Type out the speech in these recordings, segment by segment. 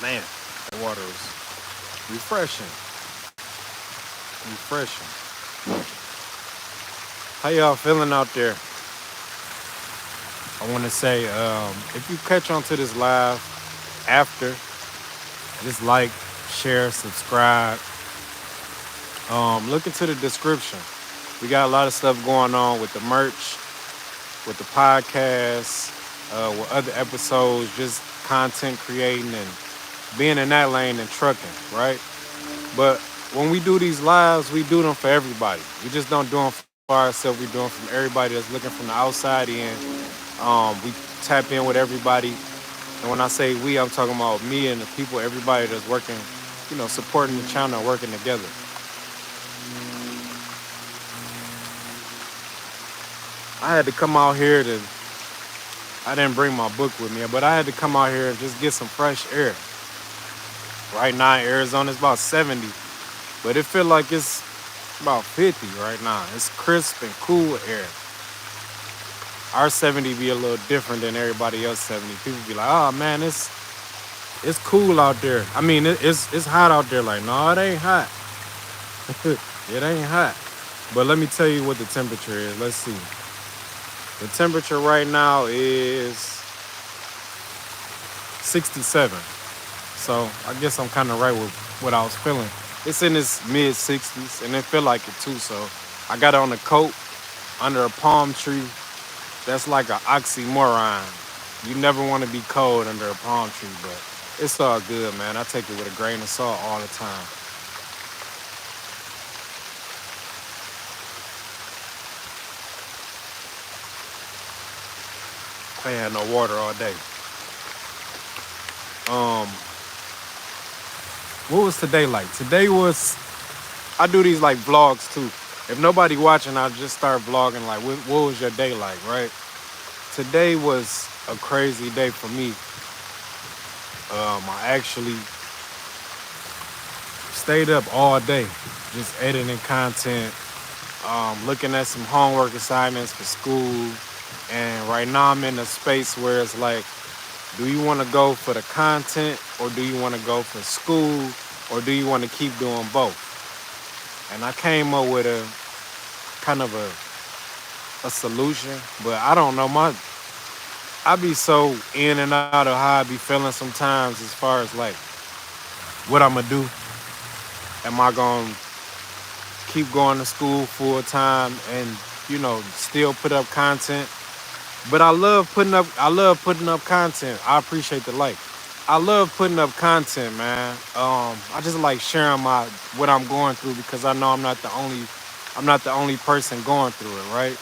Man, that water is refreshing. Refreshing. How y'all feeling out there? I want to say, if you catch on to this live after, just like, share, subscribe. Look into the description. We got a lot of stuff going on with the merch, with the podcast, with other episodes, just content creating and being in that lane and trucking, right? But when we do these lives, we do them for everybody. We just don't do them for ourselves. We do them from everybody that's looking from the outside in. We tap in with everybody. And when I say we, I'm talking about me and the people, everybody that's working, supporting the channel, working together. I had to come out here I didn't bring my book with me, but I had to come out here and just get some fresh air. Right now in Arizona, it's about 70, but it feels like it's about 50 right now. It's crisp and cool air. Our 70 be a little different than everybody else 70. People be like, oh man, it's cool out there. I mean, it's hot out there. Like, no, it ain't hot. It ain't hot. But let me tell you what the temperature is. Let's see. The temperature right now is 67. So I guess I'm kind of right with what I was feeling. It's in its mid 60s, and it feel like it too. So I got on a coat under a palm tree. That's like an oxymoron. You never want to be cold under a palm tree, but it's all good, man. I take it with a grain of salt all the time. I ain't had no water all day. What was today like? I do these like vlogs too. If nobody watching, I just start vlogging like, what was your day like, right? Today was a crazy day for me. I actually stayed up all day, just editing content, looking at some homework assignments for school. And right now I'm in a space where it's like, do you want to go for the content, or do you want to go for school, or do you want to keep doing both? And I came up with a kind of a solution, but I don't know. I be so in and out of how I be feeling sometimes as far as like what I'm gonna do. Am I gonna keep going to school full time and still put up content? But I love putting up content. I appreciate the like. I love putting up content, man. I just like sharing what I'm going through, because I know I'm not the only person going through it, right?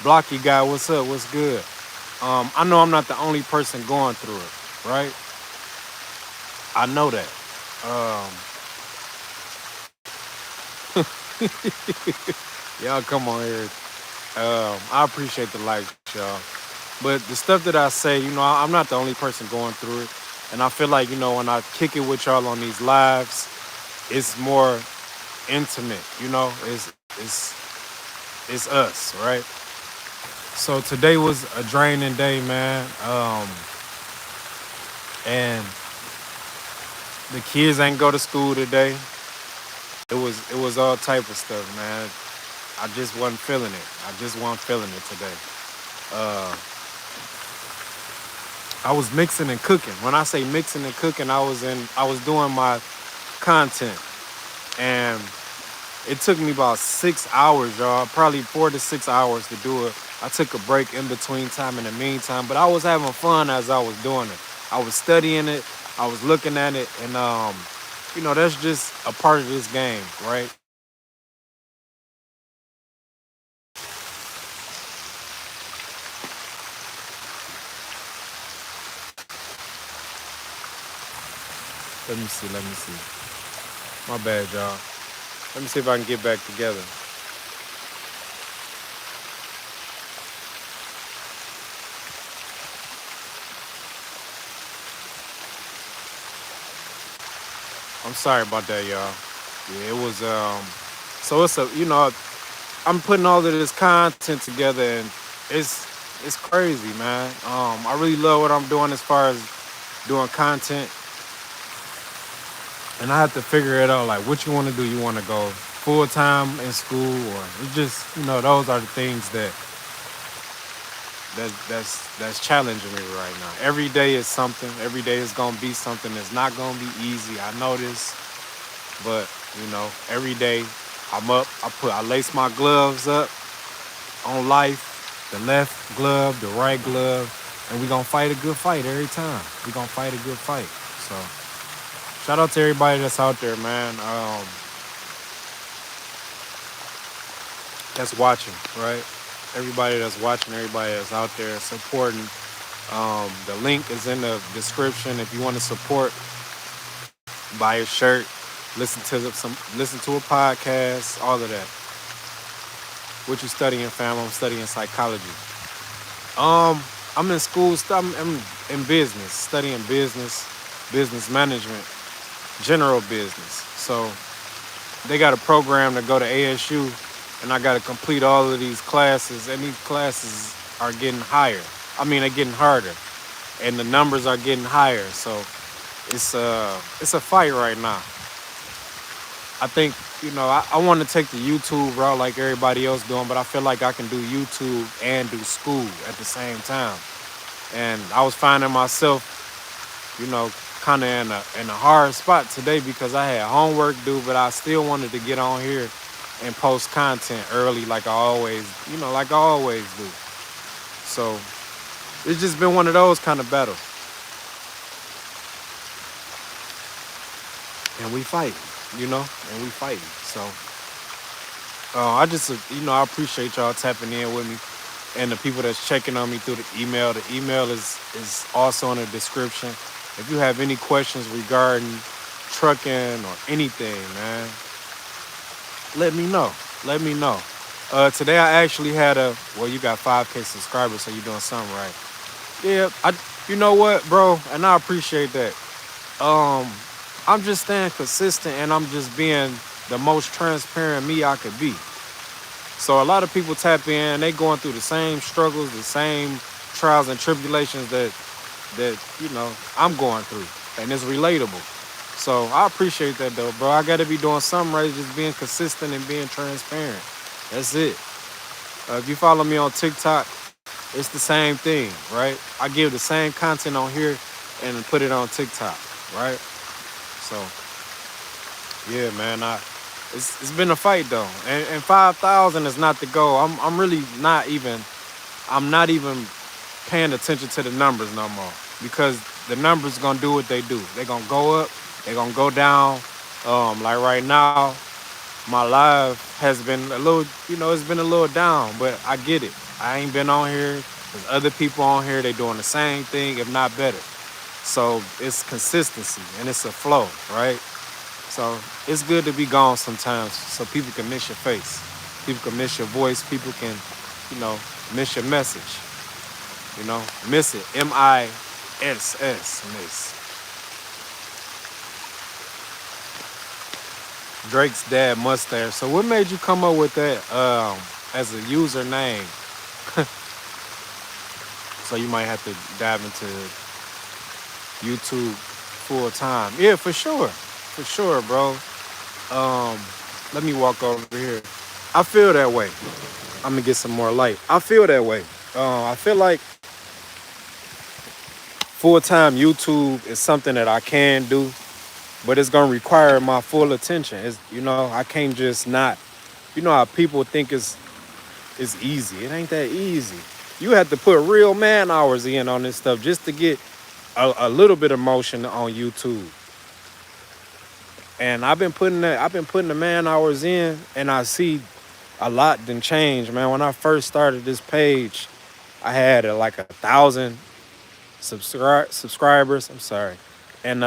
Blocky guy, what's up? What's good? I know I'm not the only person going through it, right? I know that. Y'all come on here. I appreciate the likes, y'all. But the stuff that I say, I'm not the only person going through it. And I feel like, when I kick it with y'all on these lives, it's more intimate, it's us, right? So today was a draining day, man. And the kids ain't go to school today. It was all type of stuff, man. I just wasn't feeling it. Today. I was mixing and cooking. When I say mixing and cooking, I was doing my content, and it took me about 6 hours, y'all. Probably 4 to 6 hours to do it. I took a break in between time in the meantime, but I was having fun as I was doing it. I was studying it. I was looking at it, and that's just a part of this game, right? Let me see. My bad, y'all. Let me see if I can get back together. I'm sorry about that, y'all. Yeah, it was so I'm putting all of this content together, and it's crazy, man. I really love what I'm doing as far as doing content. And I have to figure it out, like what you want to do. You want to go full time in school, or it's just, those are the things that's challenging me right now. Every day is something. Every day is gonna be something. It's not gonna be easy. I know this, but every day I'm up. I lace my gloves up on life, the left glove, the right glove, and we gonna fight a good fight every time. We gonna fight a good fight. So shout out to everybody that's out there, man. That's watching, right? Everybody that's watching, everybody that's out there supporting. The link is in the description if you want to support. Buy a shirt, listen to a podcast, all of that. What you studying, fam? I'm studying psychology. I'm in school. I'm in business, studying business management, general business. So they got a program to go to ASU, and I got to complete all of these classes, and these classes are getting higher. I mean, they're getting harder, and the numbers are getting higher. So it's a fight right now. I think I want to take the YouTube route like everybody else doing, but I feel like I can do YouTube and do school at the same time. And I was finding myself, kind of in a hard spot today because I had homework due, but I still wanted to get on here and post content early like I always do. So it's just been one of those kind of battles. And we fight, and we fight. So I just, I appreciate y'all tapping in with me and the people that's checking on me through the email. The email is also in the description. If you have any questions regarding trucking or anything, man, let me know. Let me know. Today I actually had you got 5K subscribers, so you're doing something right. Yeah, you know what, bro? And I appreciate that. I'm just staying consistent, and I'm just being the most transparent me I could be. So a lot of people tap in, they going through the same struggles, the same trials and tribulations that I'm going through, and it's relatable. So I appreciate that though, bro. I got to be doing something right, just being consistent and being transparent. That's it. If you follow me on TikTok, it's the same thing, right? I give the same content on here and put it on TikTok, right? So, yeah, man, it's been a fight though, and 5,000 is not the goal. I'm really not even paying attention to the numbers no more, because the numbers gonna do what they do. They gonna go up, they gonna go down. Like right now, my live has been a little, it's been a little down, but I get it. I ain't been on here. There's other people on here. They doing the same thing, if not better. So it's consistency and it's a flow, right? So it's good to be gone sometimes so people can miss your face. People can miss your voice. People can, miss your message. Miss it. MISS, miss. Drake's dad mustache. So what made you come up with that as a username? So you might have to dive into YouTube full time. Yeah, for sure, bro. Let me walk over here. I feel that way. I'm gonna get some more light. I feel that way. I feel like full-time YouTube is something that I can do, but it's gonna require my full attention. I can't just not. How people think it's easy. It ain't that easy. You have to put real man hours in on this stuff just to get a little bit of motion on YouTube. And I've been putting the man hours in, and I see a lot done change, man. When I first started this page, I had like 1,000 subscribers. I'm sorry, and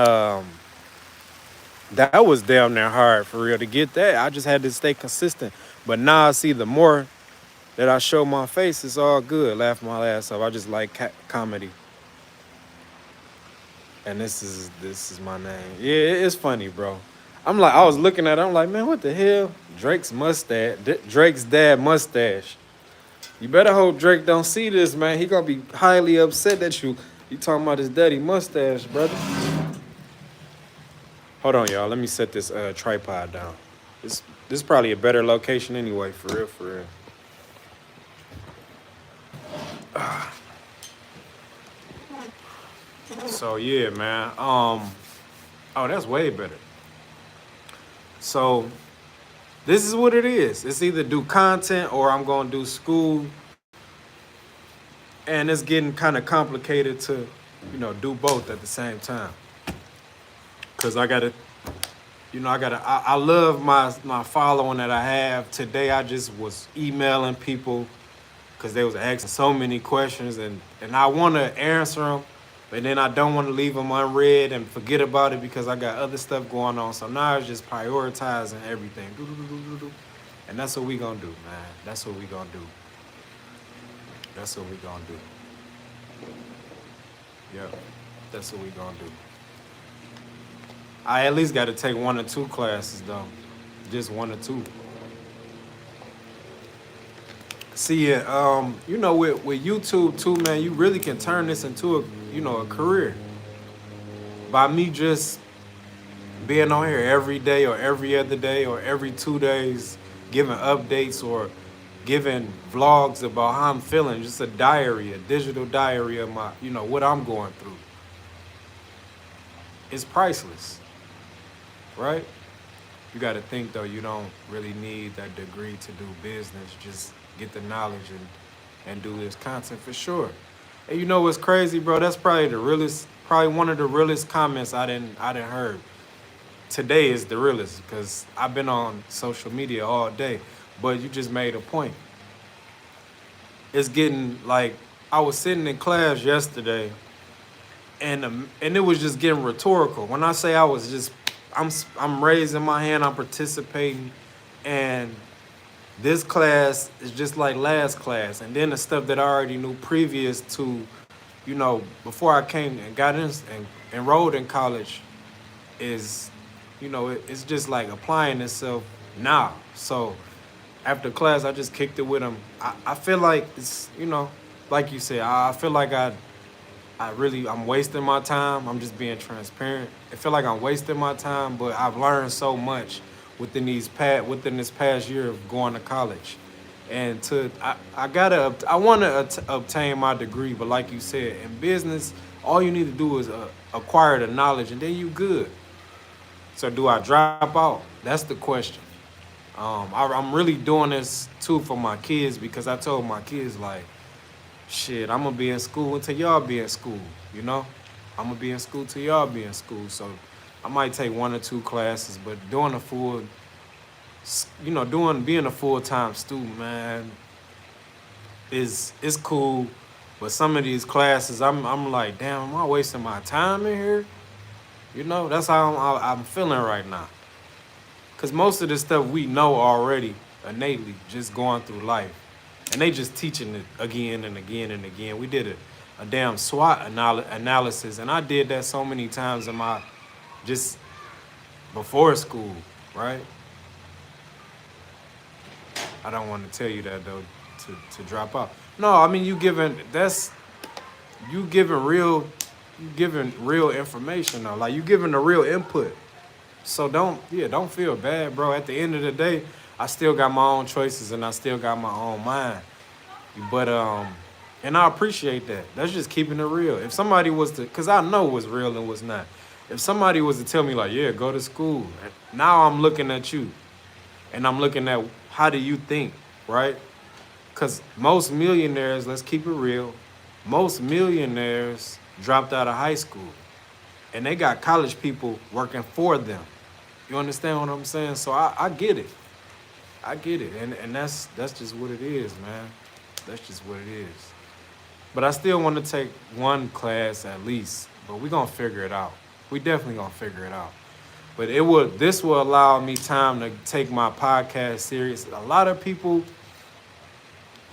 that was damn near hard for real to get that. I just had to stay consistent. But now I see the more that I show my face, it's all good. Laugh my ass off. I just like comedy. And this is my name. Yeah, it's funny, bro. I was looking at it, I'm like, man, what the hell? Drake's dad mustache. You better hope Drake don't see this, man. He gonna be highly upset that you talking about his daddy mustache, brother. Hold on, y'all. Let me set this tripod down. This is probably a better location anyway, for real, for real. So yeah, man. Oh, that's way better. So this is what it is. It's either do content or I'm gonna do school, and it's getting kind of complicated to, do both at the same time. Cause I gotta, I love my following that I have. Today I just was emailing people because they was asking so many questions, and I want to answer them, but then I don't want to leave them unread and forget about it because I got other stuff going on. So now it's just prioritizing everything. And that's what we gonna do, man. That's what we gonna do. That's what we gonna do. Yeah, that's what we gonna do. I at least got to take 1 or 2 classes though, just 1 or 2. See, with YouTube too, man, you really can turn this into a career. By me just being on here every day or every other day or every 2 days, giving updates or giving vlogs about how I'm feeling, just a diary, a digital diary of my, what I'm going through. It's priceless, right? You got to think though, you don't really need that degree to do business. Just get the knowledge and do this content for sure. And you know what's crazy, bro? That's probably one of the realest comments I didn't heard. Today is the realest because I've been on social media all day. But you just made a point. It's getting like, I was sitting in class yesterday, and it was just getting rhetorical. When I say I'm raising my hand, I'm participating, and this class is just like last class. And then the stuff that I already knew previous to, before I came and got in and enrolled in college is, it's just like applying itself now. So after class, I just kicked it with them. I feel like it's, like you said, I feel like I'm wasting my time. I'm just being transparent. I feel like I'm wasting my time, but I've learned so much within this past year of going to college. And I want to obtain my degree, but like you said, in business, all you need to do is acquire the knowledge, and then you good. So do I drop out? That's the question. I'm really doing this too for my kids because I told my kids like, shit, I'm gonna be in school until y'all be in school, I'm gonna be in school till y'all be in school. So I might take 1 or 2 classes, but being a full-time student, man, is cool. But some of these classes, I'm like, damn, am I wasting my time in here? That's how I'm feeling right now. Because most of the stuff we know already innately, just going through life. And they just teaching it again and again and again. We did a damn SWOT analysis, and I did that so many times in my, just before school, right? I don't want to tell you that though, to drop out. No, I mean you giving real information though. Like you giving the real input. So don't feel bad, bro. At the end of the day, I still got my own choices and I still got my own mind. But and I appreciate that. That's just keeping it real. If somebody was to, cause I know what's real and what's not. If somebody was to tell me like, yeah, go to school. Now I'm looking at you, and I'm looking at how do you think, right? Cause most millionaires, let's keep it real, most millionaires dropped out of high school, and they got college people working for them. You understand what I'm saying? So I get it. I get it. And that's just what it is, man. That's just what it is. But I still want to take 1 class at least. But we're going to figure it out. We definitely going to figure it out. But this will allow me time to take my podcast serious. A lot of people,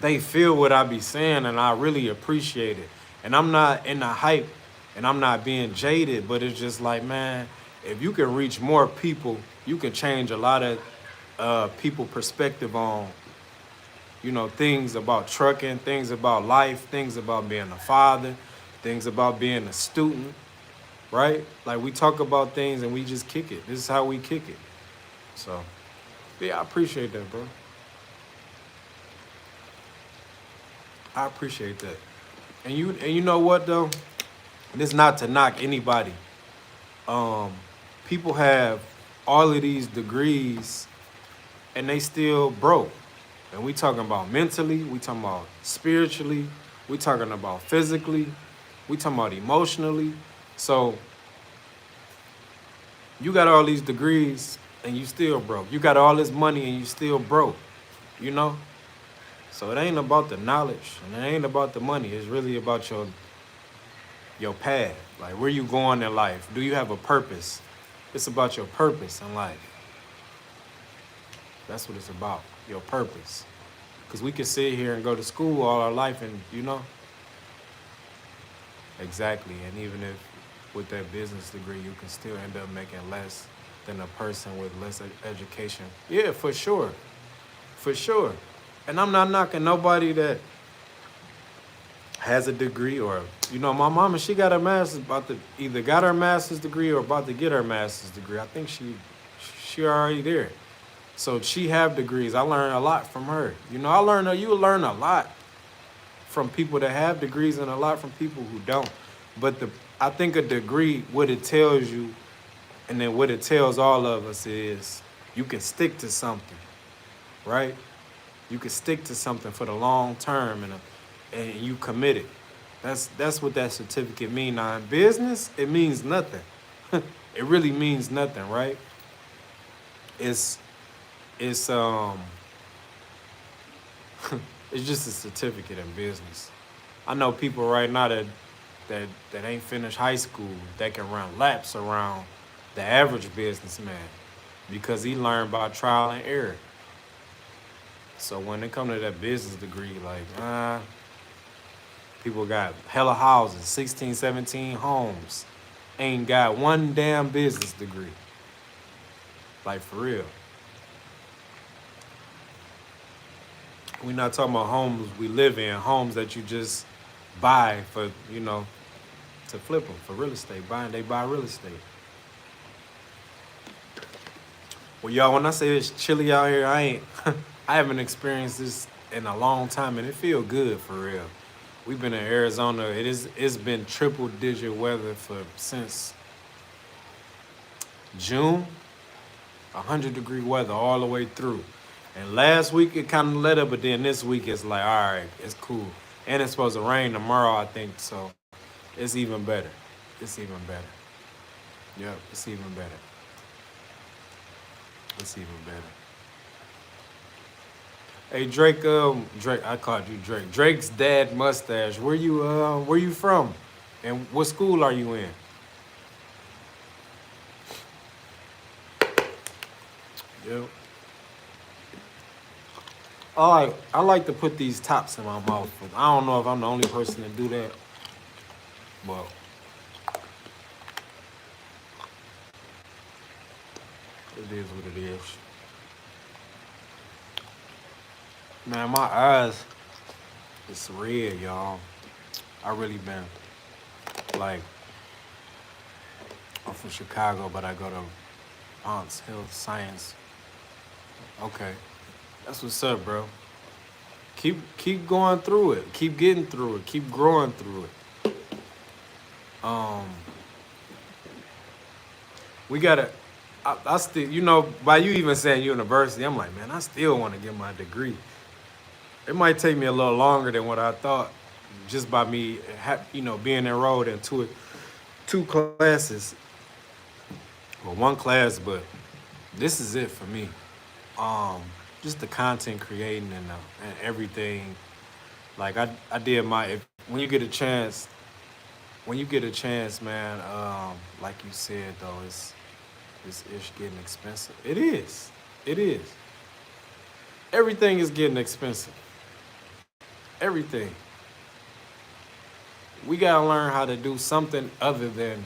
they feel what I be saying, and I really appreciate it. And I'm not in the hype, and I'm not being jaded, but it's just like, man, if you can reach more people, you can change a lot of people's perspective on, things about trucking, things about life, things about being a father, things about being a student, right? Like we talk about things and we just kick it. This is how we kick it. So, yeah, I appreciate that, bro. I appreciate that. And you know what though? This not to knock anybody. Um, People have all of these degrees and they still broke. And we talking about mentally, we talking about spiritually, we talking about physically, we talking about emotionally. So you got all these degrees and you still broke. You got all this money and you still broke, you know? So it ain't about the knowledge and it ain't about the money. It's really about your path. Like where you going in life? Do you have a purpose? It's about your purpose in life. That's what it's about, your purpose. Because we can sit here and go to school all our life and, you know, exactly. And even if with that business degree, you can still end up making less than a person with less education. Yeah, for sure. For sure. And I'm not knocking nobody that has a degree or, you know, my mama, she got her master's, about to either got her master's degree or about to get her master's degree. I think she already there. So she have degrees. I learned a lot from her. You know, you learn a lot from people that have degrees and a lot from people who don't. But I think a degree, what it tells you, and then what it tells all of us is you can stick to something, right? You can stick to something for the long term and you committed. That's what that certificate means. Now in business, it means nothing. It really means nothing, right? It's it's just a certificate in business. I know people right now that ain't finished high school that can run laps around the average businessman because he learned by trial and error. So when it comes to that business degree, like, people got hella houses, 16, 17 homes, ain't got one damn business degree. Like, for real. We're not talking about homes we live in, homes that you just buy for, you know, to flip them for real estate. They buy real estate. Well, y'all, when I say it's chilly out here, I haven't experienced this in a long time, and it feel good for real. We've been in Arizona. It's been triple digit weather since June. 100-degree weather all the way through. And last week it kind of let up, but then this week it's like, all right, it's cool. And it's supposed to rain tomorrow, I think, so it's even better. It's even better. Yep, it's even better. It's even better. Hey, Drake, I called you Drake. Drake's dad mustache. Where you from? And what school are you in? Yep. I like to put these tops in my mouth. But I don't know if I'm the only person to do that. But it is what it is. Man, my eyes, it's red, y'all. I really been, like, I'm from Chicago, but I go to Aunt's Health Science. Okay. That's what's up, bro. Keep going through it. Keep getting through it. Keep growing through it. We gotta. I still, you know, by you even saying university, I'm like, man, I still want to get my degree. It might take me a little longer than what I thought, just by me, you know, being enrolled in two classes, well, one class, but this is it for me. Just the content creating and everything. Like I did when you get a chance, man, like you said though, it's getting expensive. It is. Everything is getting expensive. Everything. We gotta learn how to do something other than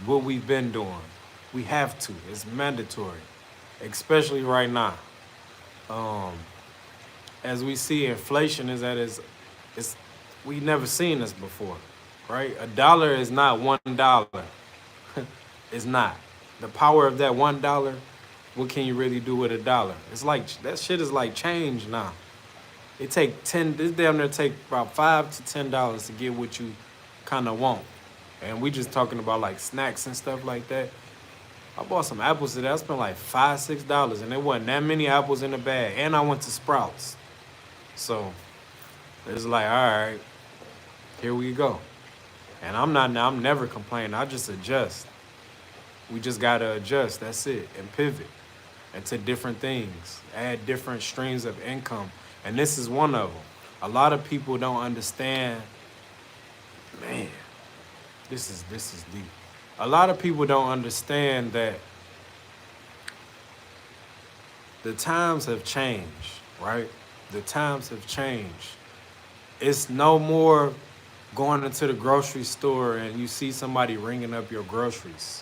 what we've been doing. We have to. It's mandatory, especially right now. As we see, inflation is at we never seen this before, right? $1 is not $1. It's not. The power of that $1, what can you really do with $1? It's like, that shit is like change now. It take 10, this damn near take about $5 to $10 to get what you kind of want. And we just talking about like snacks and stuff like that. I bought some apples today. I spent like $5, $6, and there wasn't that many apples in the bag. And I went to Sprouts. So it's like, all right, here we go. And I'm never complaining. I just adjust. We just gotta adjust. That's it. And pivot into different things. Add different streams of income. And this is one of them. A lot of people don't understand. Man, this is deep. A lot of people don't understand that the times have changed, right? The times have changed. It's no more going into the grocery store and you see somebody ringing up your groceries.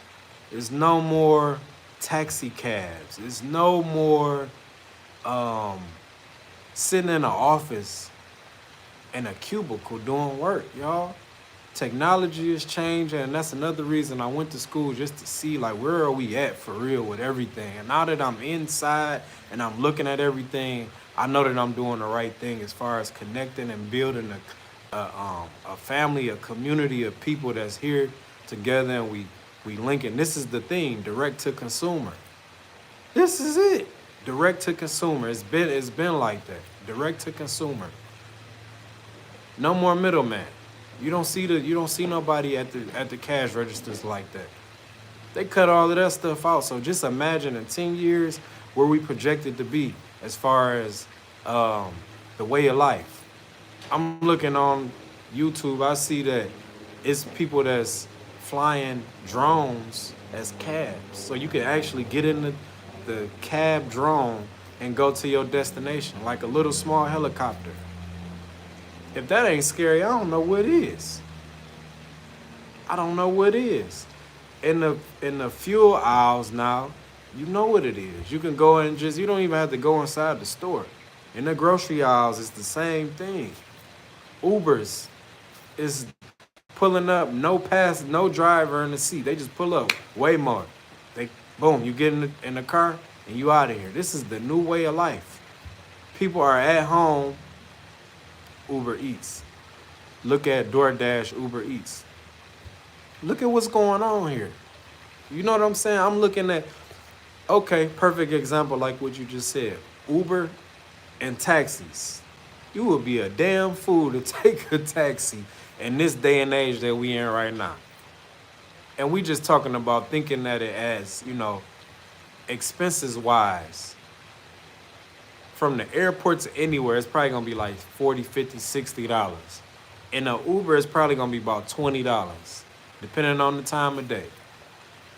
There's no more taxi cabs. There's no more sitting in an office in a cubicle doing work, y'all. Technology is changing, and that's another reason I went to school, just to see like where are we at for real with everything. And now that I'm inside and I'm looking at everything, I know that I'm doing the right thing as far as connecting and building a family, a community of people that's here together, and we linking. This is the thing, direct to consumer. This is it, direct to consumer. It's been like that, direct to consumer. No more middleman. You don't see nobody at the cash registers like that. They cut all of that stuff out. So just imagine in 10 years where we projected to be as far as the way of life. I'm looking on YouTube. I see that it's people that's flying drones as cabs. So you can actually get in the cab drone and go to your destination like a little small helicopter. If that ain't scary, I don't know what is. I don't know what is. In the fuel aisles now, you know what it is. You can go and you don't even have to go inside the store. In the grocery aisles, it's the same thing. Ubers is pulling up, no driver in the seat. They just pull up, way more. Boom, you get in the car and you out of here. This is the new way of life. People are at home. Uber Eats. Look at DoorDash, Uber Eats. Look at what's going on here. You know what I'm saying? I'm looking at, okay, perfect example like what you just said. Uber and taxis. You would be a damn fool to take a taxi in this day and age that we in right now. And we just talking about thinking that it as, expenses wise. From the airport to anywhere, it's probably gonna be like $40, $50, $60. And a Uber is probably gonna be about $20, depending on the time of day.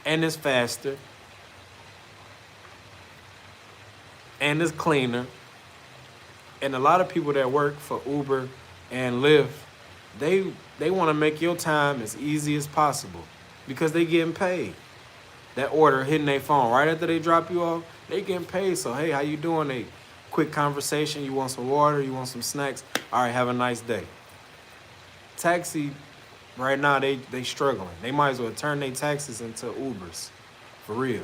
And it's faster. And it's cleaner. And a lot of people that work for Uber and Lyft, they wanna make your time as easy as possible because they getting paid. That order hitting their phone right after they drop you off, they getting paid. So, hey, how you doing? They quick conversation. You want some water? You want some snacks? All right, have a nice day. Taxi, right now, they struggling. They might as well turn their taxis into Ubers, for real.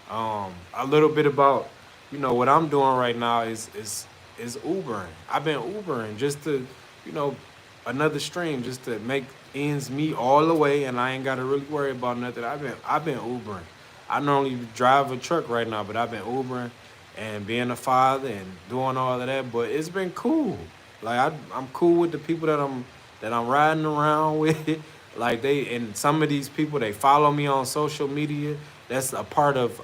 A little bit about, what I'm doing right now is Ubering. I've been Ubering just to, another stream, just to make ends meet all the way, and I ain't got to really worry about nothing. I've been Ubering. I normally drive a truck right now, but I've been Ubering and being a father and doing all of that. But it's been cool. Like I'm cool with the people that I'm riding around with. Like and some of these people, they follow me on social media. That's a part of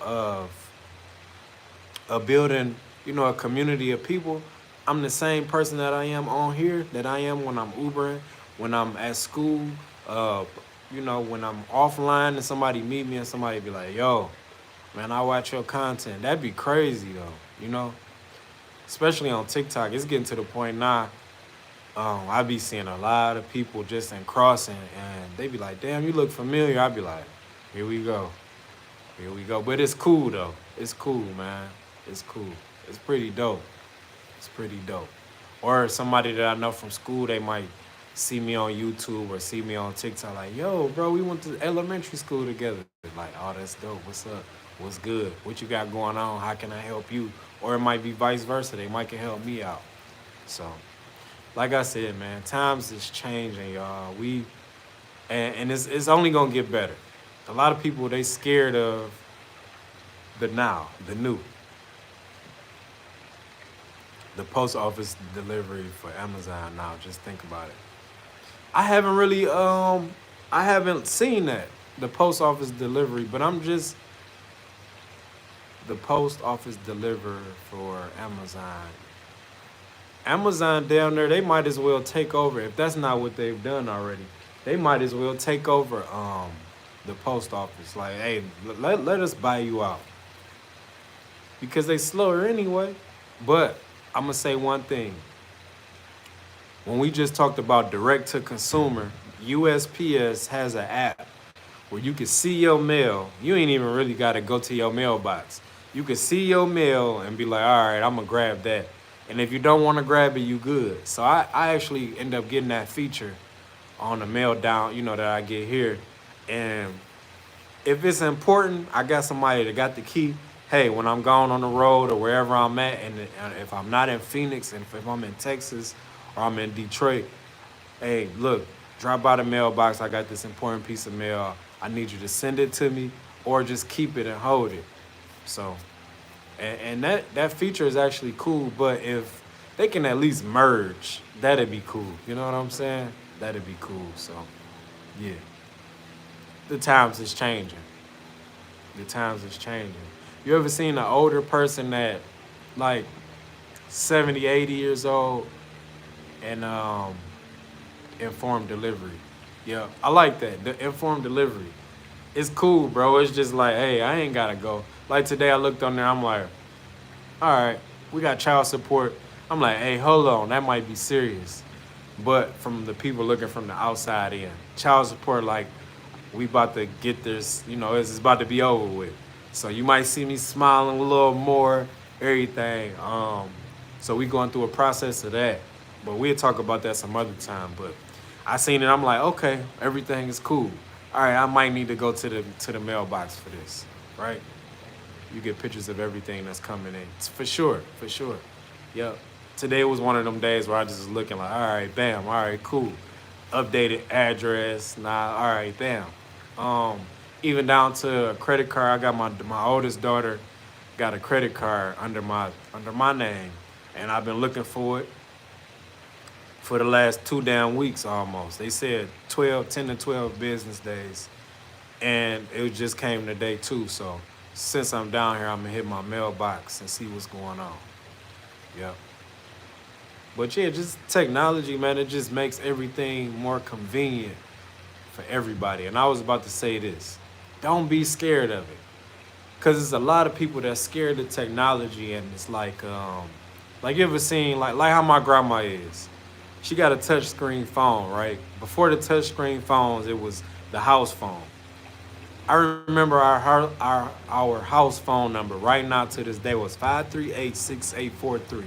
building, a community of people. I'm the same person that I am on here that I am when I'm Ubering, when I'm at school, when I'm offline and somebody meet me and somebody be like, yo, man, I watch your content. That'd be crazy though, especially on TikTok. It's getting to the point now, I be seeing a lot of people just in crossing and they be like, damn, you look familiar. I be like, here we go. But it's cool though. It's cool, man. It's cool. It's pretty dope. Or somebody that I know from school, they might see me on YouTube or see me on TikTok, like, yo, bro, we went to elementary school together. Like, oh, that's dope. What's up? What's good? What you got going on? How can I help you? Or it might be vice versa. They might can help me out. So, like I said, man, times is changing, y'all. And it's only gonna get better. A lot of people they scared of the now, the new, the post office delivery for Amazon now. Just think about it. I haven't really I haven't seen that, the post office delivery, but I'm just the post office deliver for Amazon. Amazon down there, they might as well take over. If that's not what they've done already, they might as well take over the post office. Like, hey, let us buy you out. Because they slower anyway. But I'm gonna say one thing. When we just talked about direct to consumer, USPS has an app where you can see your mail. You ain't even really gotta go to your mailbox. You can see your mail and be like, all right, I'm gonna grab that. And if you don't want to grab it, you good. So I actually end up getting that feature on the mail down, that I get here. And if it's important, I got somebody that got the key. Hey, when I'm gone on the road or wherever I'm at, and if I'm not in Phoenix, and if I'm in Texas or I'm in Detroit, hey, look, drop by the mailbox. I got this important piece of mail. I need you to send it to me or just keep it and hold it. So, and that feature is actually cool, but if they can at least merge, that'd be cool. You know what I'm saying? That'd be cool. So, yeah. The times is changing. The times is changing. You ever seen an older person that, like, 70, 80 years old and informed delivery? Yeah, I like that. The informed delivery. It's cool, bro. It's just like, hey, I ain't gotta go. Like today I looked on there, I'm like, all right, we got child support. I'm like, hey, hold on, that might be serious. But from the people looking from the outside in, child support, like, we about to get this, it's about to be over with. So you might see me smiling a little more, everything. So we going through a process of that. But we'll talk about that some other time. But I seen it, I'm like, okay, everything is cool. All right, I might need to go to the mailbox for this, right? You get pictures of everything that's coming in. For sure. Yep. Today was one of them days where I just was looking like, all right, bam, all right, cool. Updated address, all right, bam. Even down to a credit card. I got my oldest daughter got a credit card under my name, and I've been looking for it for the last 2 damn weeks almost. They said 10 to 12 business days, and it just came today too. So since I'm down here, I'm gonna hit my mailbox and see what's going on. Yep. But yeah, just technology, man, it just makes everything more convenient for everybody. And I was about to say this. Don't be scared of it. Because there's a lot of people that's scared of technology, and it's like you ever seen, like how my grandma is. She got a touchscreen phone, right? Before the touchscreen phones, it was the house phone. I remember our house phone number right now to this day was 538-6843.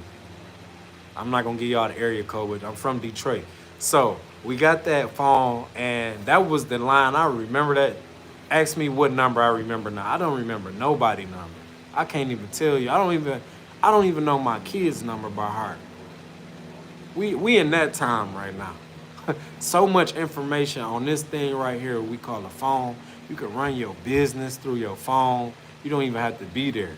I'm not going to give y'all the area code, but I'm from Detroit. So we got that phone, and that was the line. I remember that. Ask me what number I remember now. I don't remember nobody's number. I can't even tell you. I don't even know my kids' number by heart. We in that time right now. So much information on this thing right here we call a phone. You can run your business through your phone. You don't even have to be there.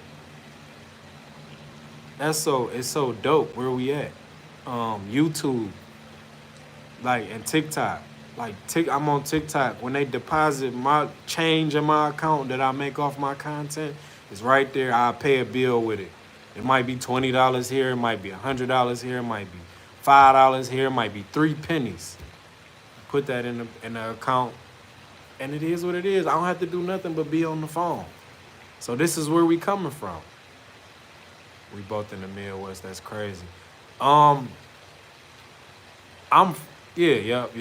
It's so dope where we at. YouTube, like, and TikTok. Like, I'm on TikTok. When they deposit my change in my account that I make off my content, it's right there. I pay a bill with it. It might be $20 here. It might be $100 here. It might be $5 here. It might be 3 pennies. Put that in the account, and it is what it is. I don't have to do nothing but be on the phone. So this is where we coming from. We both in the Midwest. That's crazy. Yep.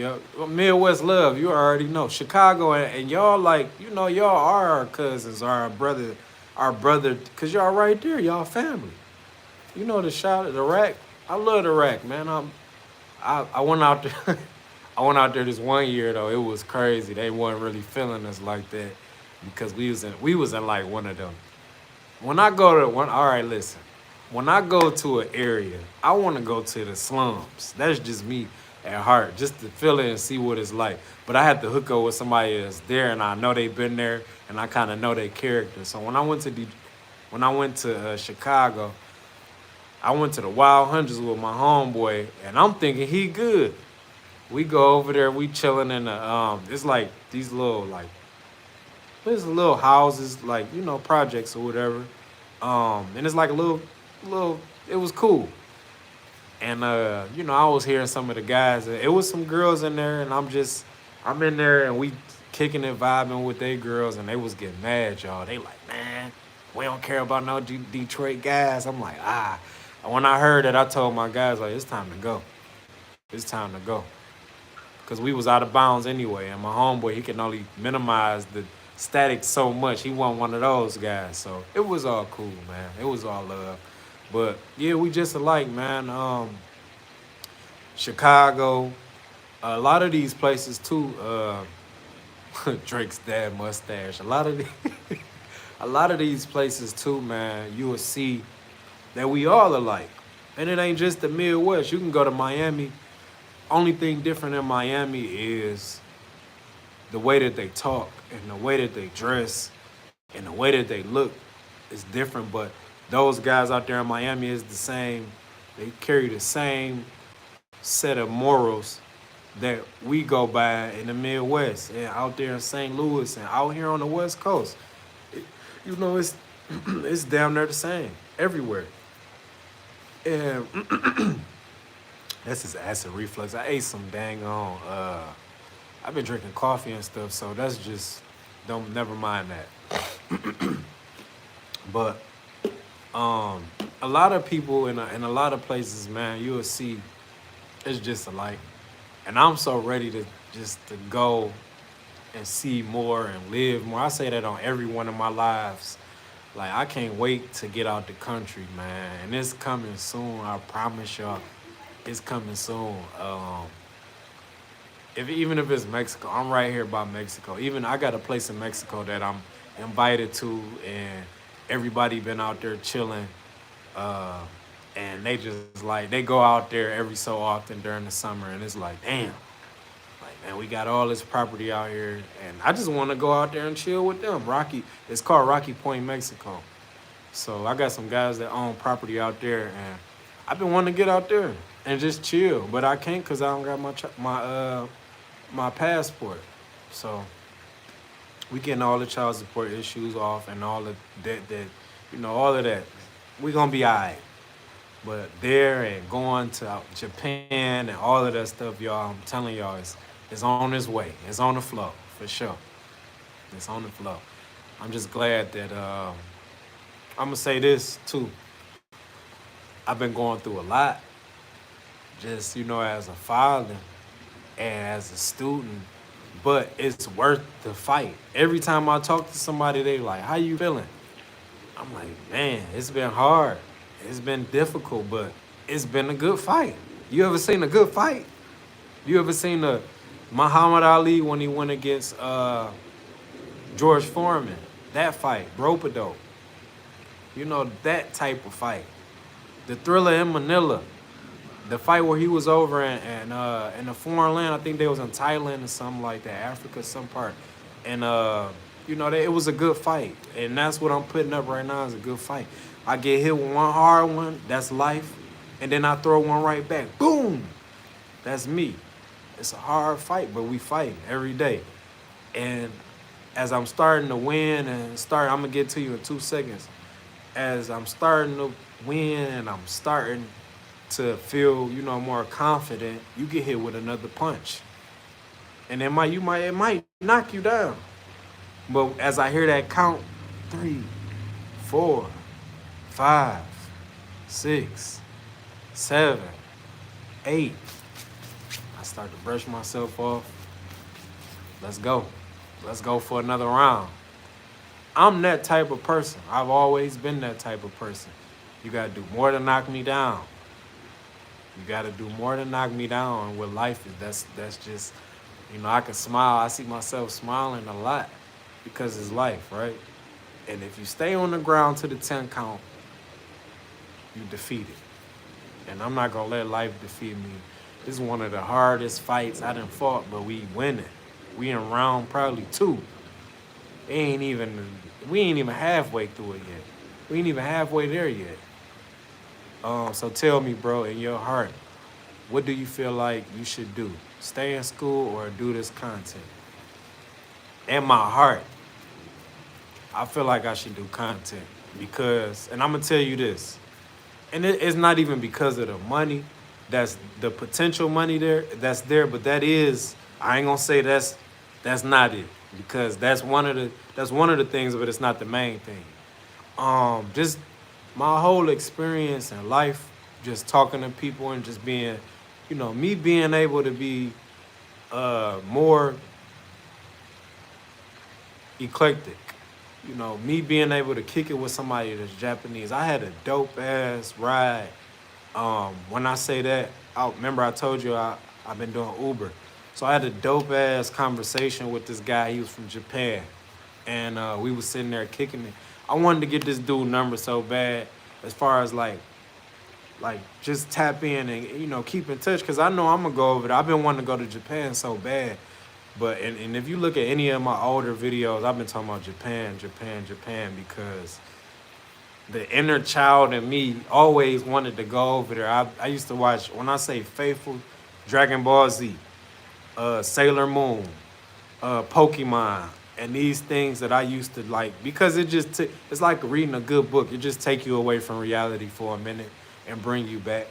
Midwest love, you already know. Chicago, and y'all, like, y'all are our cousins, our brother, because y'all right there, y'all family. The shot at the rack. I love the rack, man. I went out there. I went out there this one year though. It was crazy. They wasn't really feeling us like that because we was in like one of them. When I go to one, all right, listen. When I go to an area, I want to go to the slums. That's just me at heart, just to feel it and see what it's like. But I had to hook up with somebody that's there, and I know they've been there, and I kind of know their character. So when I went to Chicago, I went to the Wild Hundreds with my homeboy, and I'm thinking he good. We go over there, we chilling in the it's like these little like there's little houses, like, projects or whatever. And it's like a little it was cool. And I was hearing some of the guys. It was some girls in there, and I'm in there, and we kicking it, vibing with they girls, and they was getting mad, y'all. They like, man, we don't care about no Detroit guys. I'm like, ah. And when I heard that, I told my guys, like, it's time to go. It's time to go. Because we was out of bounds anyway, and my homeboy, he can only minimize the static so much. He wasn't one of those guys, so it was all cool, man. It was all love. But yeah, we just alike, man. Chicago, a lot of these places too. Drake's dad mustache. A lot of these places too, man. You will see that we all alike, and it ain't just the Midwest. You can go to Miami. Only thing different in Miami is the way that they talk and the way that they dress and the way that they look is different. But those guys out there in Miami is the same. They carry the same set of morals that we go by in the Midwest and out there in St. Louis and out here on the West Coast. It's it's damn near the same everywhere. And this is acid reflux. I ate some dang on. I've been drinking coffee and stuff, so that's just never mind that. But a lot of people in a lot of places, man, you will see it's just alike. And I'm so ready to go and see more and live more. I say that on every one of my lives. Like, I can't wait to get out the country, man. And it's coming soon. I promise y'all, it's coming soon. Even if it's Mexico, I'm right here by Mexico. Even I got a place in Mexico that I'm invited to, and everybody been out there chilling. And they just like, they go out there every so often during the summer, and it's like, damn. Like, man, we got all this property out here, and I just want to go out there and chill with them. It's called Rocky Point, Mexico. So I got some guys that own property out there, and I've been wanting to get out there and just chill, but I can't because I don't got my passport. So we getting all the child support issues off and all the debt all of that. We gonna be all right. But there and going to Japan and all of that stuff, y'all, I'm telling y'all, it's on its way. It's on the flow, for sure. It's on the flow. I'm just glad that, I'm going to say this, too. I've been going through a lot, just, as a father and as a student, but it's worth the fight. Every time I talk to somebody, they like, how you feeling? I'm like, man, it's been hard. It's been difficult, but it's been a good fight. You ever seen a good fight? You ever seen Muhammad Ali when he went against George Foreman? That fight, rope-a-dope. That type of fight. The Thriller in Manila. The fight where he was over in a foreign land. I think they was in Thailand or something like that, Africa, some part. And, it was a good fight. And that's what I'm putting up right now is a good fight. I get hit with one hard one, that's life, and then I throw one right back. Boom! That's me. It's a hard fight, but we fighting every day. And as I'm starting to win I'm going to get to you in 2 seconds. As I'm starting to win and I'm starting to feel, more confident, you get hit with another punch. And it might knock you down. But as I hear that count, 3, 4, 5, 6, 7, 8. I start to brush myself off. Let's go. Let's go for another round. I'm that type of person. I've always been that type of person. You got to do more to knock me down. You got to do more than knock me down. What life is, that's just, I can smile. I see myself smiling a lot because it's life, right? And if you stay on the ground to the 10 count, you defeated. And I'm not gonna let life defeat me. This is one of the hardest fights I done fought, but we winning. We in round probably 2. We ain't even halfway through it yet. We ain't even halfway there yet. So tell me, bro, in your heart, what do you feel like you should do? Stay in school or do this content? In my heart, I feel like I should do content because, and I'm gonna tell you this, and it's not even because of the money, that's the potential money that's there, but that is, I ain't gonna say that's not it, because that's one of the things, but it's not the main thing. Just my whole experience in life, just talking to people and just being, me being able to be more eclectic. Me being able to kick it with somebody that's Japanese. I had a dope ass ride. When I say that, remember I told you I've been doing Uber. So I had a dope ass conversation with this guy. He was from Japan. And we was sitting there kicking it. I wanted to get this dude number so bad, as far as like just tap in and, keep in touch. Cause I know I'm gonna go over there. I've been wanting to go to Japan so bad. But, and if you look at any of my older videos, I've been talking about Japan, because the inner child in me always wanted to go over there. I used to watch, when I say faithful, Dragon Ball Z, Sailor Moon, Pokemon, and these things that I used to like, because it's like reading a good book. It just take you away from reality for a minute and bring you back.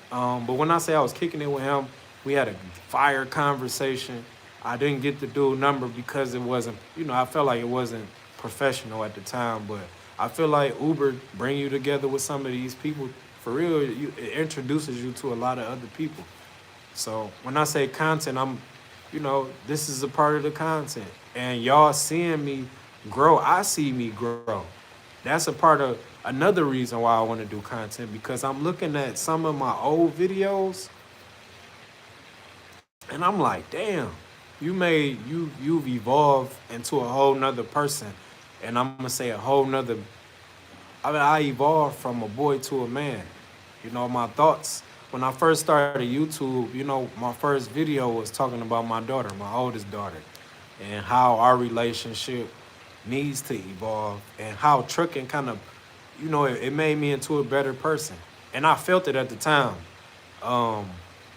But when I say I was kicking it with him, we had a fire conversation. I didn't get the dude number because it wasn't, I felt like it wasn't professional at the time, but I feel like Uber bring you together with some of these people. For real, it introduces you to a lot of other people. So when I say content, this is a part of the content. And y'all seeing me grow, I see me grow. That's a part of another reason why I want to do content, because I'm looking at some of my old videos and I'm like, damn, you've evolved into a whole nother person. And I'm gonna say a whole nother, I evolved from a boy to a man. My thoughts, when I first started YouTube, my first video was talking about my daughter, my oldest daughter, and how our relationship needs to evolve, and how trucking kind of, it made me into a better person. And I felt it at the time.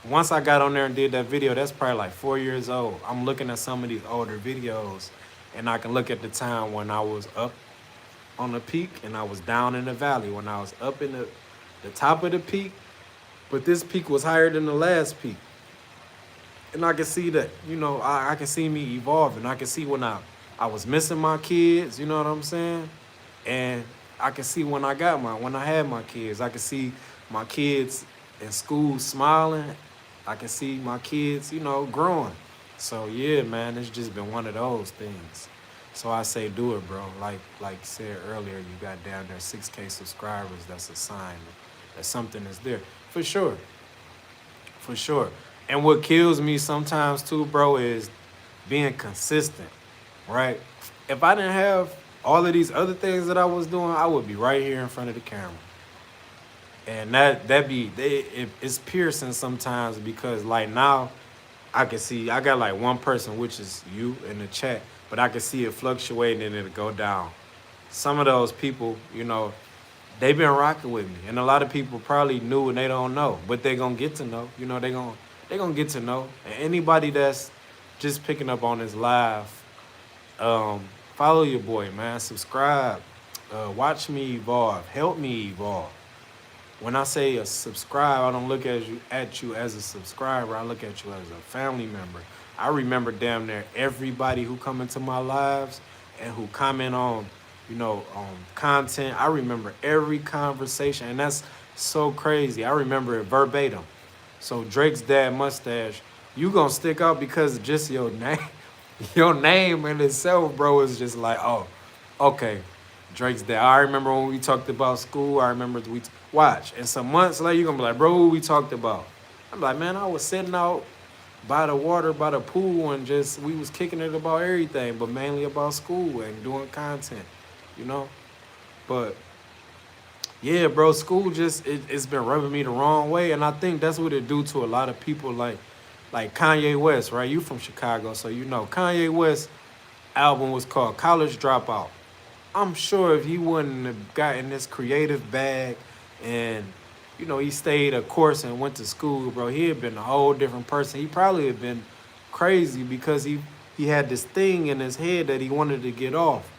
Once I got on there and did that video, that's probably like 4 years old. I'm looking at some of these older videos, and I can look at the time when I was up on the peak and I was down in the valley, when I was up in the top of the peak, but this peak was higher than the last peak. And I can see that, I can see me evolving. I can see when I was missing my kids, you know what I'm saying? And I can see when I had my kids. I can see my kids in school smiling. I can see my kids, growing. So yeah, man, it's just been one of those things. So I say do it, bro. Like said earlier, you got down there 6K subscribers. That's a sign that something is there. For sure. For sure. And what kills me sometimes too, bro, is being consistent, right? If I didn't have all of these other things that I was doing, I would be right here in front of the camera. And it's piercing sometimes, because like now I can see, I got like one person, which is you in the chat, but I can see it fluctuating and it'll go down. Some of those people, they've been rocking with me. And a lot of people probably knew and they don't know, but they're going to get to know. They're going to get to know. And anybody that's just picking up on this live, follow your boy, man. Subscribe. Watch me evolve. Help me evolve. When I say a subscribe, I don't look at you as a subscriber. I look at you as a family member. I remember damn near everybody who come into my lives and who comment on, on content. I remember every conversation, and that's so crazy. I remember it verbatim. So Drake's Dad Mustache, you gonna stick out because of just your name. Your name in itself, bro, is just like, oh, okay. Drake's Dad. I remember when we talked about school. I remember watch. And some months later, you're going to be like, bro, what we talked about? I'm like, man, I was sitting out by the water, by the pool, and just we was kicking it about everything, but mainly about school and doing content, you know. But yeah, bro, school just it's been rubbing me the wrong way, and I think that's what it do to a lot of people, like Kanye West, right? You from Chicago, so you know Kanye West album was called College Dropout. I'm sure if he wouldn't have gotten this creative bag and, he stayed a course and went to school, bro, he'd have been a whole different person. He probably have been crazy because he had this thing in his head that he wanted to get off.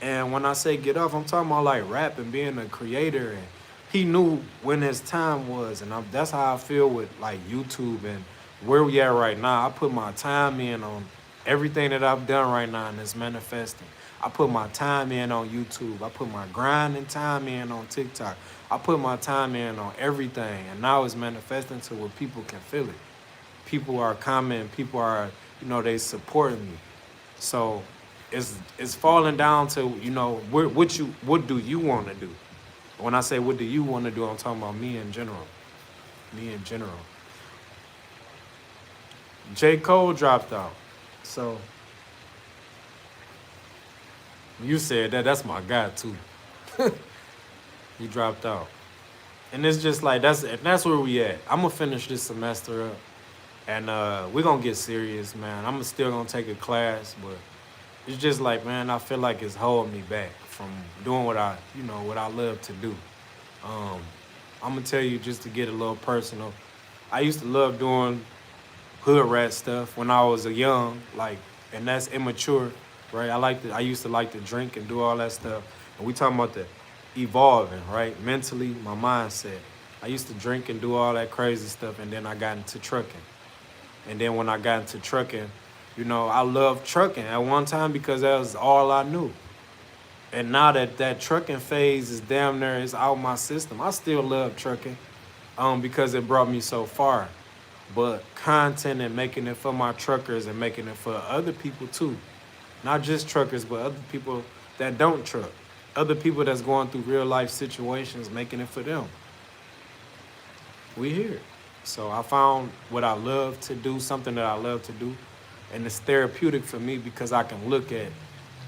And when I say get off, I'm talking about like rap and being a creator. And he knew when his time was. And that's how I feel with like YouTube and where we at right now. I put my time in on everything that I've done right now and it's manifesting. I put my time in on YouTube. I put my grind and time in on TikTok. I put my time in on everything. And now it's manifesting to where people can feel it. People are commenting. People are, they supporting me. So it's falling down to, what do you want to do? When I say what do you want to do, I'm talking about me in general. Me in general. J. Cole dropped out. So you said that's my guy too. He dropped out. And it's just like that's where we at. I'm gonna finish this semester up. And we're gonna get serious, man. I'm still gonna take a class, but it's just like, man, I feel like it's holding me back from doing what I love to do. I'm gonna tell you just to get a little personal. I used to love doing hood rat stuff when I was a young, and that's immature, right? I used to like to drink and do all that stuff. And we talking about the evolving, right? Mentally, my mindset. I used to drink and do all that crazy stuff, and then I got into trucking. And then when I got into trucking, I loved trucking at one time because that was all I knew. And now that trucking phase is damn near, it's out my system. I still love trucking because it brought me so far. But content and making it for my truckers and making it for other people too. Not just truckers, but other people that don't truck. Other people that's going through real life situations, making it for them. We here. So I found what I love to do, something that I love to do. And it's therapeutic for me because I can look at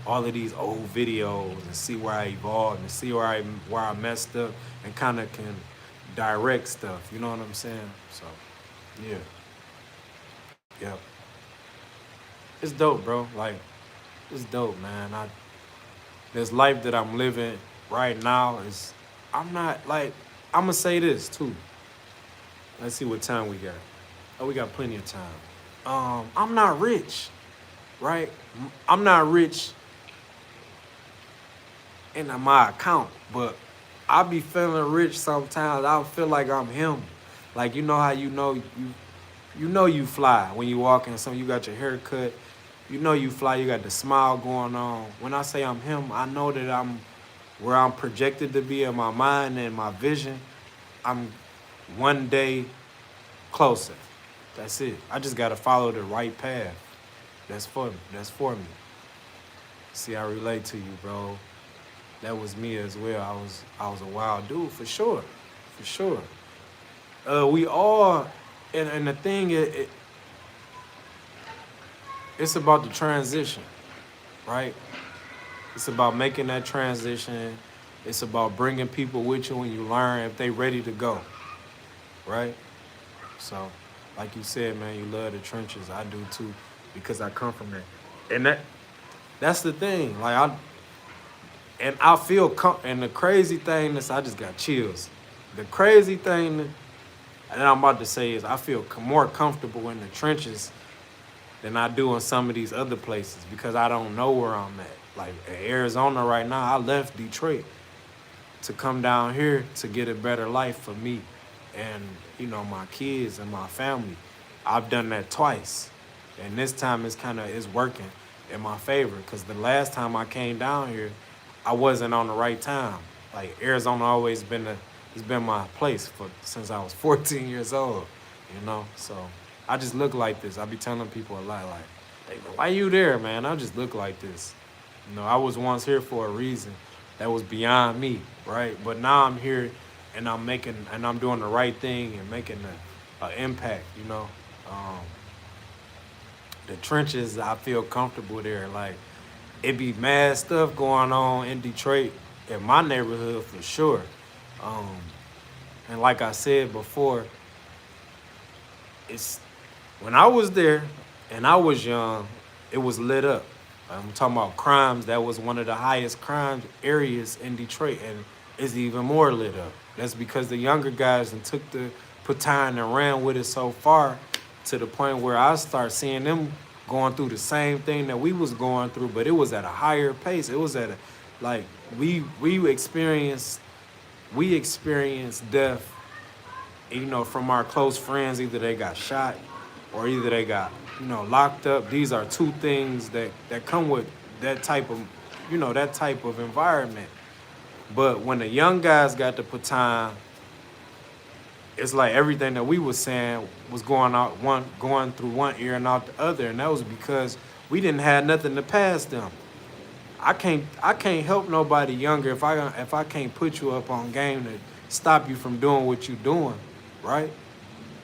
all of these old videos and see where I evolved and see where I messed up and kind of can direct stuff. You know what I'm saying? So, yeah. Yeah. It's dope, bro. It's dope, man. This life that I'm living right now I'm going to say this too. Let's see what time we got. Oh, we got plenty of time. I'm not rich, right? I'm not rich in my account, but I be feeling rich sometimes. I feel like I'm him. Like, you know how you fly when you walk in, you got your hair cut, you fly, you got the smile going on. When I say I'm him, I know that I'm where I'm projected to be in my mind and my vision. I'm one day closer. That's it. I just gotta follow the right path. That's for me. See, I relate to you, bro. That was me as well. I was a wild dude for sure. We all, and the thing it's about the transition, right? It's about making that transition. It's about bringing people with you when you learn if they ready to go, right? So, like you said, man, you love the trenches. I do too, because I come from there. And that's the thing. I feel, and the crazy thing is, I just got chills. The crazy thing that I'm about to say is I feel more comfortable in the trenches than I do in some of these other places because I don't know where I'm at. Like in Arizona right now, I left Detroit to come down here to get a better life for me and, my kids and my family. I've done that twice. And this time it's working in my favor because the last time I came down here, I wasn't on the right time. Like Arizona always it's been my place since I was 14 years old, So I just look like this. I be telling people a lot, why you there, man? I just look like this. I was once here for a reason that was beyond me, right? But now I'm here and I'm doing the right thing and making impact. Um, the trenches, I feel comfortable there. Like it be mad stuff going on in Detroit, in my neighborhood for sure. Um, and like I said before, it's when I was there and I was young, it was lit up. I'm talking about crimes. That was one of the highest crime areas in Detroit, and it's even more lit up. That's because the younger guys and took the baton and ran with it so far to the point where I start seeing them going through the same thing that we was going through, but it was at a higher pace. It was at a like we experienced death, from our close friends. Either they got shot or either they got, locked up. These are two things that come with that type of, that type of environment. But when the young guys got the baton, it's like everything that we was saying was going through one ear and out the other, and that was because we didn't have nothing to pass them. I can't help nobody younger if I can't put you up on game to stop you from doing what you're doing, right?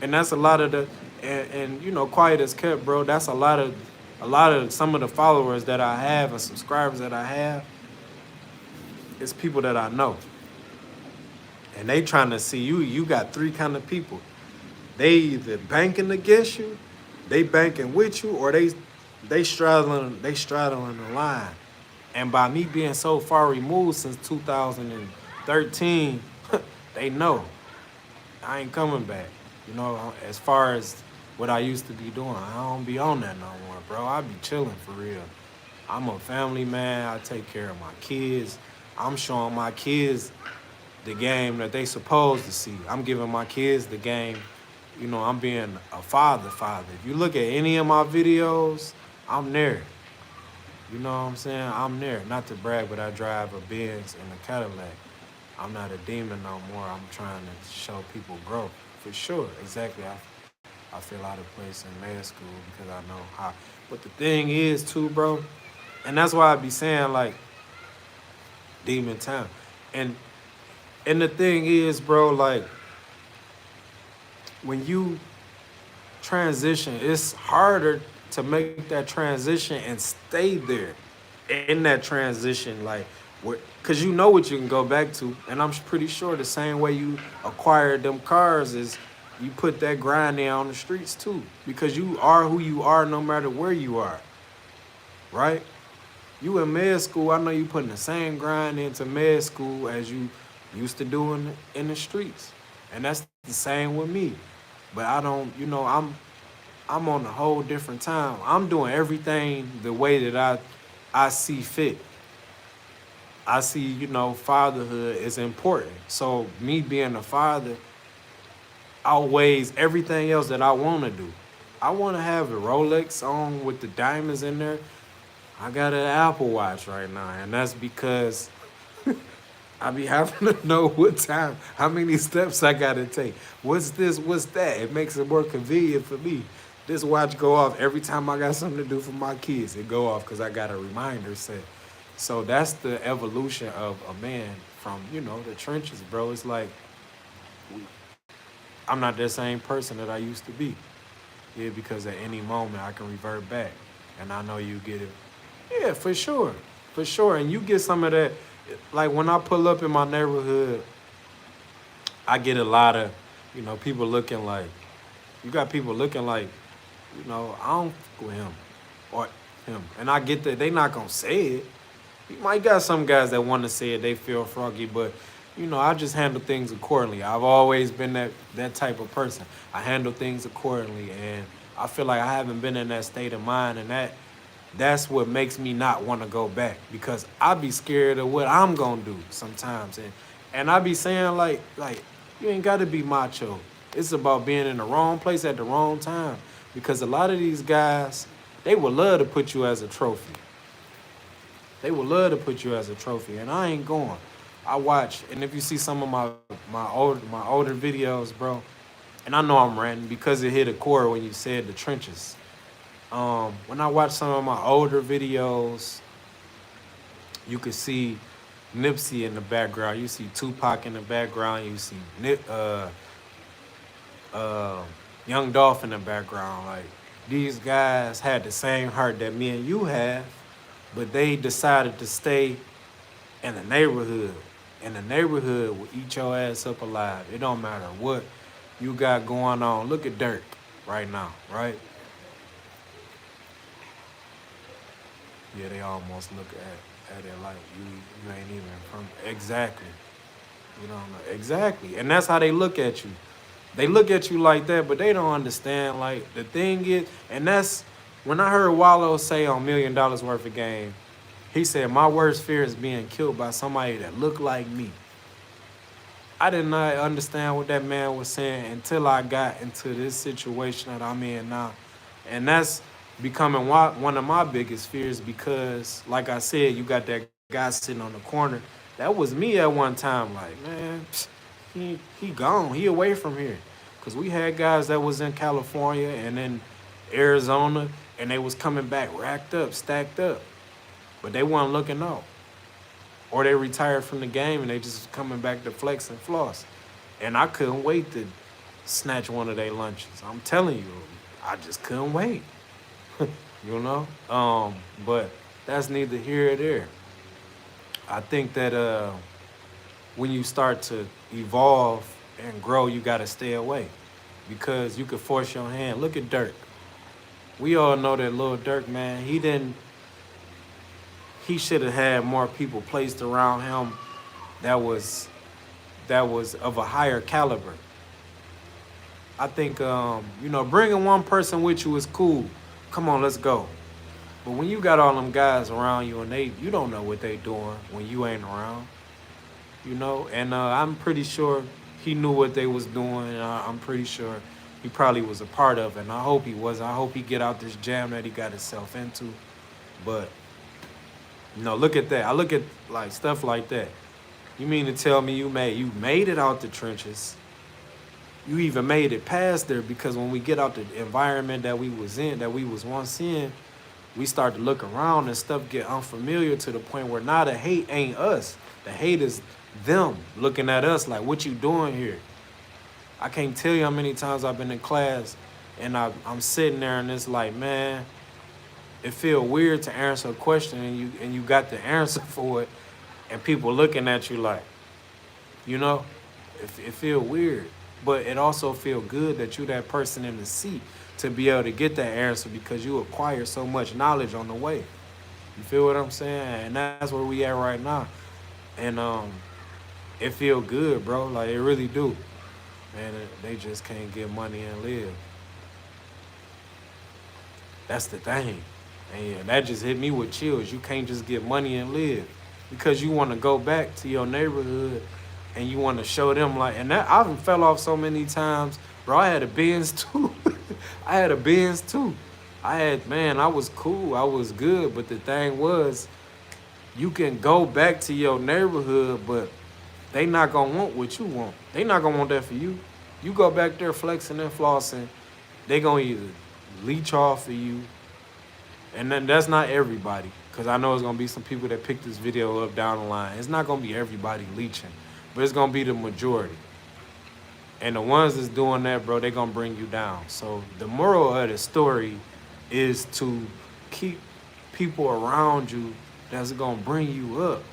And that's a lot of the and quiet as kept, bro. That's a lot of some of the followers that I have and subscribers that I have. It's people that I know, and they trying to see you. You got three kind of people. They either banking against you, they banking with you, or they straddling the line. And by me being so far removed since 2013, they know I ain't coming back. As far as what I used to be doing, I don't be on that no more, bro. I be chilling for real. I'm a family man. I take care of my kids. I'm showing my kids the game that they supposed to see. I'm giving my kids the game. I'm being a father. If you look at any of my videos, I'm there. You know what I'm saying? I'm there. Not to brag, but I drive a Benz and a Cadillac. I'm not a demon no more. I'm trying to show people growth. For sure. Exactly. I feel out of place in med school because I know how. But the thing is, too, bro, and that's why I be saying, like, demon time. And the thing is, bro, like, when you transition, it's harder to make that transition and stay there in that transition, like, because you know what you can go back to. And I'm pretty sure the same way you acquired them cars is you put that grind in on the streets too, because you are who you are no matter where you are, right? You in med school, I know you putting the same grind into med school as you used to do in the streets. And that's the same with me. But I don't, I'm on a whole different time. I'm doing everything the way that I see fit. I see, fatherhood is important. So me being a father outweighs everything else that I want to do. I want to have a Rolex on with the diamonds in there. I got an Apple Watch right now, and that's because I be having to know what time, how many steps I gotta take. What's this? What's that? It makes it more convenient for me. This watch go off every time I got something to do for my kids. It go off because I got a reminder set. So that's the evolution of a man from, the trenches, bro. It's like I'm not that same person that I used to be. Yeah, because at any moment I can revert back. And I know you get it. Yeah, for sure. For sure. And you get some of that. Like when I pull up in my neighborhood, I get a lot of, people looking like, you got people looking like, I don't fuck with him or him. And I get that they not going to say it. You might got some guys that want to say it, they feel froggy, but, I just handle things accordingly. I've always been that type of person. I handle things accordingly, and I feel like I haven't been in that state of mind, and that's what makes me not want to go back, because I be scared of what I'm going to do sometimes. And I be saying, like you ain't got to be macho. It's about being in the wrong place at the wrong time, because a lot of these guys, they would love to put you as a trophy. They would love to put you as a trophy, and I ain't going. I watch, and if you see some of my older videos, bro, and I know I'm ranting because it hit a core when you said the trenches. When I watch some of my older videos, you could see Nipsey in the background. You see Tupac in the background. You see Young Dolph in the background. Like, these guys had the same heart that me and you have, but they decided to stay in the neighborhood. And the neighborhood will eat your ass up alive. It don't matter what you got going on. Look at Dirk right now, right? Yeah, they almost look at it like you ain't even from exactly. You don't know exactly, and that's how they look at you. They look at you like that, but they don't understand. Like, the thing is, and that's when I heard Wallow say on $1 million worth of game. He said, "My worst fear is being killed by somebody that look like me." I did not understand what that man was saying until I got into this situation that I'm in now. And that's becoming one of my biggest fears because, like I said, you got that guy sitting on the corner. That was me at one time. Like, man, he gone. He away from here. Because we had guys that was in California and in Arizona, and they was coming back racked up, stacked up. But they weren't looking out. Or they retired from the game and they just coming back to flex and floss. And I couldn't wait to snatch one of their lunches. I'm telling you, I just couldn't wait. you know? But that's neither here or there. I think that when you start to evolve and grow, you gotta stay away. Because you could force your hand. Look at Dirk. We all know that little Dirk, man, he should have had more people placed around him that was of a higher caliber. I think bringing one person with you is cool. Come on, let's go. But when you got all them guys around you and you don't know what they doing when you ain't around, And I'm pretty sure he knew what they was doing. I'm pretty sure he probably was a part of it. And I hope he was. I hope he get out this jam that he got himself into. But look at that. I look at like stuff like that. You mean to tell me you made it out the trenches? You even made it past there, because when we get out the environment that we was once in, we start to look around and stuff get unfamiliar to the point where now the hate ain't us. The hate is them looking at us like, what you doing here? I can't tell you how many times I've been in class and I'm sitting there and it's like, man, it feel weird to answer a question and you got the answer for it, and people looking at you like, it feel weird. But it also feel good that you that person in the seat to be able to get that answer because you acquire so much knowledge on the way. You feel what I'm saying? And that's where we at right now. And it feel good, bro. Like, it really do. And they just can't get money and live. That's the thing. And yeah, that just hit me with chills. You can't just get money and live because you want to go back to your neighborhood and you want to show them like, and that I fell off so many times, bro. I had a Benz too. I was cool. I was good. But the thing was, you can go back to your neighborhood, but they not going to want what you want. They not going to want that for you. You go back there flexing and flossing, they going to either leech off of you. And then that's not everybody, because I know there's going to be some people that pick this video up down the line. It's not going to be everybody leeching, but it's going to be the majority. And the ones that's doing that, bro, they going to bring you down. So the moral of the story is to keep people around you that's going to bring you up,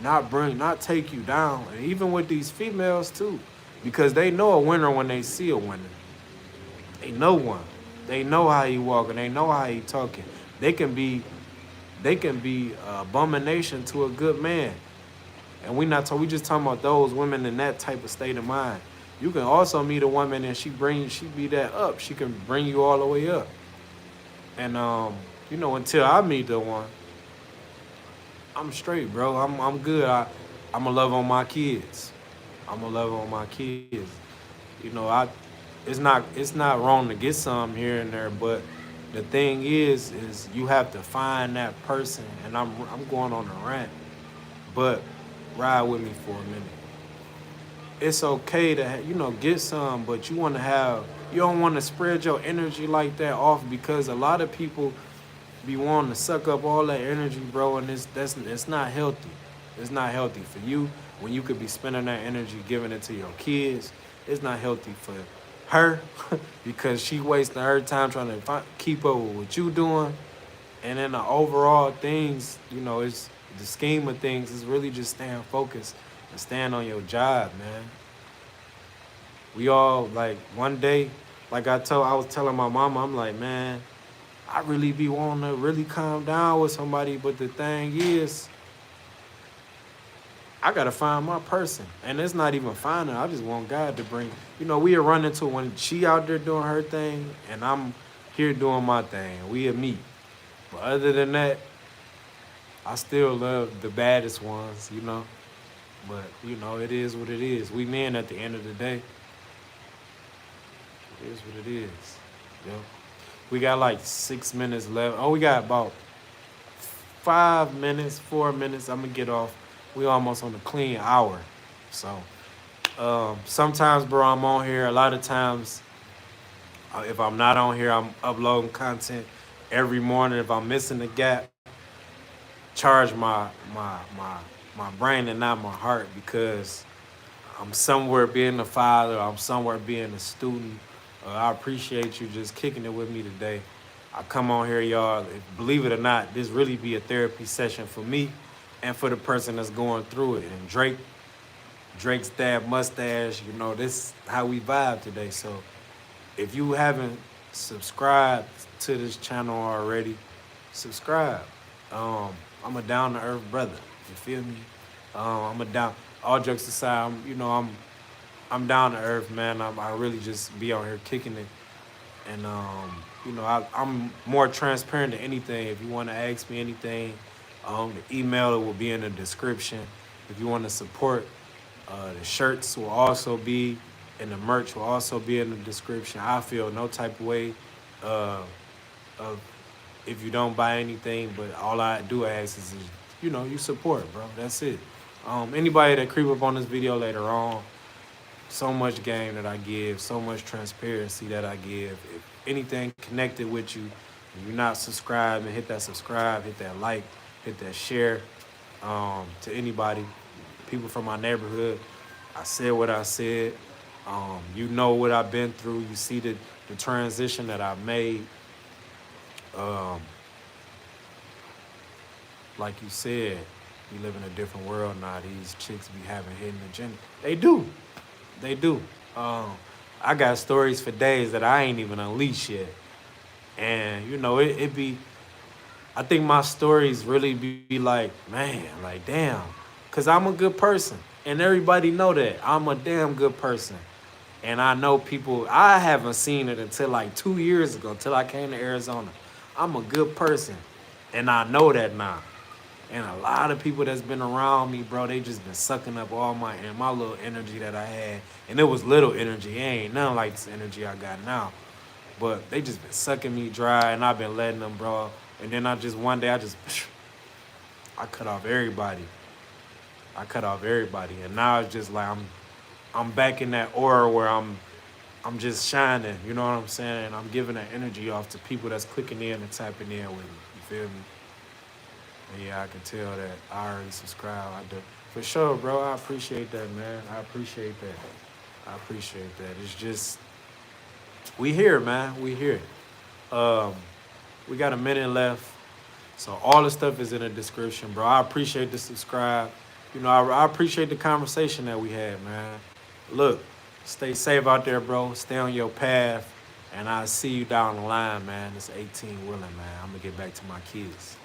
not take you down. And even with these females too, because they know a winner when they see a winner. They know one. They know how he walking. They know how he talking. They can be an abomination to a good man. And we just talking about those women in that type of state of mind. You can also meet a woman and she be that up. She can bring you all the way up. And until I meet the one, I'm straight, bro. I'm good. I'ma love on my kids. It's not wrong to get some here and there, but the thing is you have to find that person. And I'm going on a rant, but ride with me for a minute. It's okay to get some, but you don't want to spread your energy like that off, because a lot of people be wanting to suck up all that energy, bro, and it's not healthy. It's not healthy for you when you could be spending that energy giving it to your kids. It's not healthy for her because she wasting her time trying to keep up with what you doing. And then the overall things, you know, it's the scheme of things is really just staying focused and staying on your job, man. We all like one day, like I was telling my mama, I'm like, man, I really be wanting to really calm down with somebody, but the thing is, I gotta find my person, and it's not even finding. I just want God to bring. You know, we run into when she out there doing her thing, and I'm here doing my thing. We'll meet, but other than that, I still love the baddest ones. You know, but you know, it is what it is. We men at the end of the day. It is what it is. Yep. We got like 6 minutes left. Oh, we got about 5 minutes, 4 minutes. I'm gonna get off. We almost on the clean hour. So sometimes, bro, I'm on here. A lot of times, if I'm not on here, I'm uploading content every morning. If I'm missing the gap, charge my brain and not my heart because I'm somewhere being a father. I'm somewhere being a student. I appreciate you just kicking it with me today. I come on here, y'all. Believe it or not, this really be a therapy session for me and for the person that's going through it. And Drake's dad mustache, you know, this is how we vibe today. So if you haven't subscribed to this channel already, subscribe. I'm a down to earth brother. You feel me? I'm a down. All jokes aside, I'm down to earth, man. I really just be out here kicking it, and you know, I'm more transparent than anything. If you want to ask me anything, the email will be in the description. If you want to support, the shirts will also be, and the merch will also be in the description. I feel no type of way of if you don't buy anything, but all I do ask is, you know, you support, bro. That's it. Anybody that creep up on this video later on, so much game that I give, so much transparency that I give. If anything connected with you, if you're not subscribed, and hit that subscribe, hit that like, hit that share to anybody, people from my neighborhood. I said what I said. You know what I've been through. You see the transition that I made. Like you said, we live in a different world now. These chicks be having hidden agenda. They do. They do. I got stories for days that I ain't even unleashed yet. And, you know, it be, I think my stories really be like, man, like, damn. Because I'm a good person. And everybody know that. I'm a damn good person. And I know people, I haven't seen it until like 2 years ago, until I came to Arizona. I'm a good person. And I know that now. And a lot of people that's been around me, bro, they just been sucking up all my little energy that I had. And it was little energy. It ain't nothing like this energy I got now. But they just been sucking me dry, and I've been letting them, bro. And then one day, I cut off everybody. I cut off everybody. And now it's just like I'm back in that aura where I'm just shining. You know what I'm saying? And I'm giving that energy off to people that's clicking in and tapping in with me. You feel me? And yeah, I can tell that I already subscribe. I do. For sure, bro. I appreciate that, man. I appreciate that. I appreciate that. It's just, we here, man. We here. We got a minute left. So all the stuff is in the description, bro. I appreciate the subscribe. You know, I appreciate the conversation that we had, man. Look, stay safe out there, bro. Stay on your path. And I'll see you down the line, man. It's 8TeenWilln, man. I'm going to get back to my kids.